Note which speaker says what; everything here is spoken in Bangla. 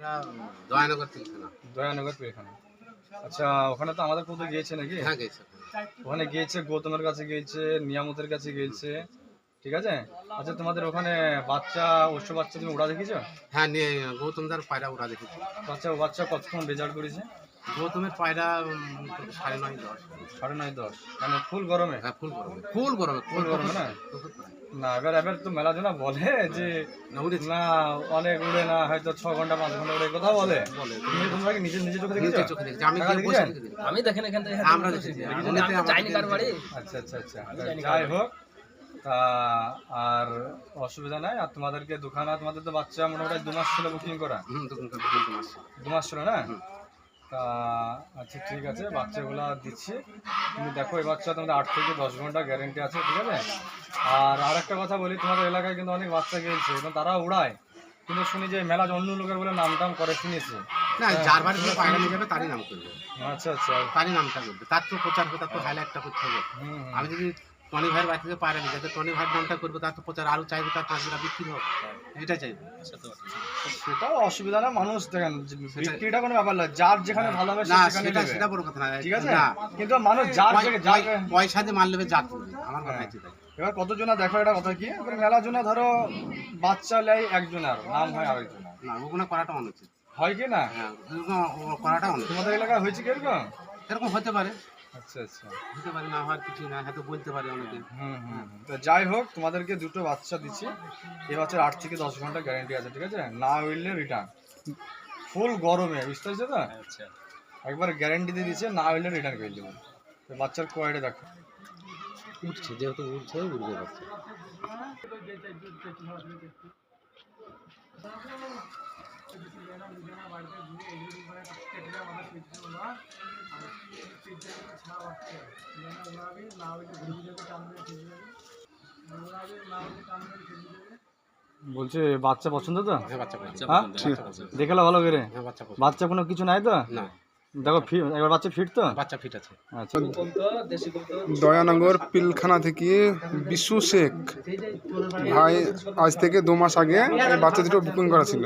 Speaker 1: এটা দয়ানগর পিলখানা।
Speaker 2: দয়ানগর পিলখানা। আচ্ছা, ওখানে তো আমাদের কোথাও গিয়েছে নাকি?
Speaker 1: হ্যাঁ গেছে।
Speaker 2: ওখানে গিয়েছে, গৌতমের কাছে গিয়েছে, নিয়ামতের কাছে গিয়েছে, ঠিক আছে। আচ্ছা, তোমাদের ওখানে বাচ্চা অবশ্য বাচ্চা তুমি ওরা দেখেছো?
Speaker 1: হ্যাঁ নিয়ে গৌতমদার পায়রা ওরা দেখেছি।
Speaker 2: বাচ্চা কতক্ষণ রেজাল্ট করেছে?
Speaker 1: গৌতমের পায়রা 9:30 10।
Speaker 2: 9:30 10, মানে ফুল গরমে?
Speaker 1: হ্যাঁ ফুল গরমে
Speaker 2: ফুল গরমে না? না, এবার তো মেলা জনা বলে যে না অনেক উড়ে না, হয়তো 6 ঘন্টা 5 ঘন্টা উড়ে, কথা বলে। তোমরা কি নিজে চোখে দেখেছো?
Speaker 1: আমি গিয়ে বসে দেখেছি।
Speaker 3: আমি দেখেন এখান থেকে
Speaker 1: আমরা দেখেছি।
Speaker 3: যাইনি কার বাড়ি।
Speaker 2: আচ্ছা, যাই হোক, তা আর অসুবিধা নাই। আর তোমাদেরকে দুখানা, তোমাদের তো বাচ্চা মোটামুটি 2 মাস ছিল বুকিং করা। 2 মাস ছিল না? তা আচ্ছা ঠিক আছে, বাচ্চাগুলো দিচ্ছি। তুমি দেখো, এই বাচ্চা তোমাদের 8 থেকে 10 ঘন্টা গ্যারেন্টি আছে, ঠিক আছে। আর একটা কথা বলি, তোমাদের এলাকায় কিন্তু অনেক বাচ্চা গিয়েছে এবং তারা উড়ায়, কিন্তু শুনি যে মেলা অন্য লোকের বলে নাম টাম করে শুনেছি।
Speaker 1: না, যার বাড়ি থেকে পায়রা নিয়ে যাবে তারই নাম করবে।
Speaker 2: আচ্ছা,
Speaker 1: তারই নামটা করবে, তার তো প্রচার হবে, তার তো হাইলাইটটা করতে হবে। আমি যদি টনি ভাইয়ের বাড়ি থেকে পায়রা নিয়ে যাতে টনি ভাইয়ের নামটা করবো, তার তো প্রচার আরও চাইবে, তার 5 টাকা বিক্রি হোক, এটা চাইবে।
Speaker 2: সেটাও অসুবিধা না, মানুষ দেখেন বিক্রিটা কোনো ব্যাপার না, যার যেখানে ভালো হবে
Speaker 1: না,
Speaker 2: সেখানে
Speaker 1: সেটা বড় কথা না,
Speaker 2: ঠিক আছে।
Speaker 1: না,
Speaker 2: কিন্তু মানুষ যার
Speaker 1: পয়সা দিয়ে মাল নেবে, জাত আমার কথা আছে।
Speaker 2: এবার কতজনা দেখো, এটা কথা কি, এবার মেলা জনা ধরো বাচ্চা লেয় একজনের, নাম হয় আরেকজনের,
Speaker 1: না ওগুলো করাটা অনুচিত
Speaker 2: হয় কি না?
Speaker 1: হ্যাঁ, করাটা অনুচিত।
Speaker 2: তোমাদের এলাকায় হয়েছে কি এরকম?
Speaker 1: এরকম হতে পারে,
Speaker 2: আচ্ছা,
Speaker 1: হতে পারে, না হওয়ার কিছু না, হয়তো বলতে পারে অনেকে।
Speaker 2: তো যাই হোক, তোমাদেরকে 2টো বাচ্চা দিচ্ছি। এই বাচ্চার 8 থেকে 10 ঘন্টা গ্যারেন্টি আছে, ঠিক আছে। না উইললে রিটার্ন, ফুল গরমে, বুঝতে পারছো তো?
Speaker 3: আচ্ছা,
Speaker 2: একবার গ্যারেন্টি দিয়ে দিচ্ছে, না উইললে রিটার্ন করে দেবো। তো বাচ্চার কোয়ালিটি দেখো,
Speaker 1: উঠছে, যেহেতু উঠছে উঠবে বাচ্চা।
Speaker 2: বলছে বাচ্চা পছন্দ তো?
Speaker 1: হ্যাঁ বাচ্চা পছন্দ।
Speaker 2: হ্যাঁ, দেখালে ভালো করে।
Speaker 1: হ্যাঁ বাচ্চা পছন্দ।
Speaker 2: বাচ্চা কোনো কিছু নাই তো?
Speaker 1: না,
Speaker 2: দেখো এবার বাচ্চা ফিট তো?
Speaker 1: বাচ্চা ফিট আছে।
Speaker 2: আচ্ছা,
Speaker 4: দয়ানগর পিলখানা থেকে বিশু শেখ ভাই আজ থেকে 2 মাস আগে এই বাচ্চা দুটো বুকিং করা ছিল।